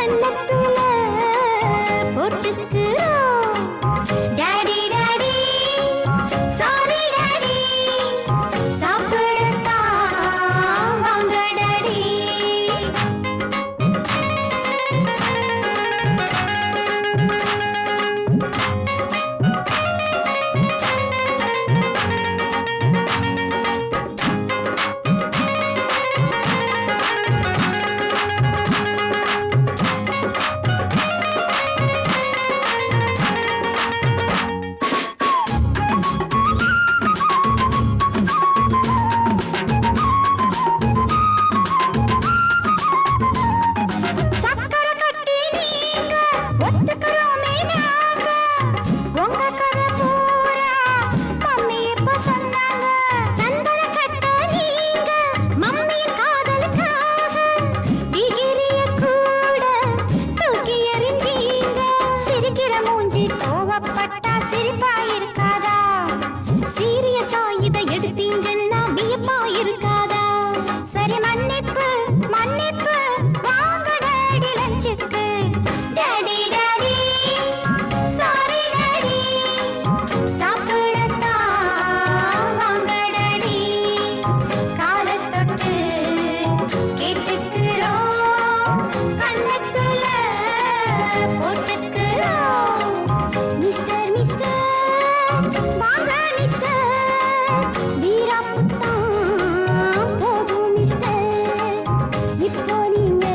கன்னத்துல போட்டுக்கிறோம். Daddy daddy sorry daddy சாப்பிடத்தான் வாங்க டாடி. சக்கரை கட்டி நீங்க ஒத்துக்கிறோமே நாங்க. உங்க கதை பூரா மம்மி இப்ப சொன்னாங்க. சந்தன கட்ட நீங்க மம்மி காதலுக்காக டிகிரிய கூட தூக்கி எறிஞ்சீங்க. சிரிக்கிற மூஞ்சி கோவப்பட்டா சிரிப்பா இருக்காதா? சீரியஸா இதை எடுத்தீங்கன்னா வியப்பா இருக்காதா? சரி மன்னிப்பு மன்னிப்பு வாங்க டாடி லஞ்சுக்கு. டாடி டாடி சாரி டாடி சாப்பிடத்தான் வாங்க டாடி. காலைத் தொட்டு கேட்டுக்கிறோம், கன்னத்துல போட்டுக்கிறோம். மிஸ்டர் மிஸ்டர் வாங்க மிஸ்டர், வீராப்புத்தான் போதும் மிஸ்டர். இப்போ நீங்க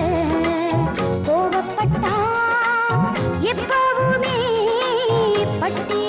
கோவப்பட்டா எப்பவுமே பட்டி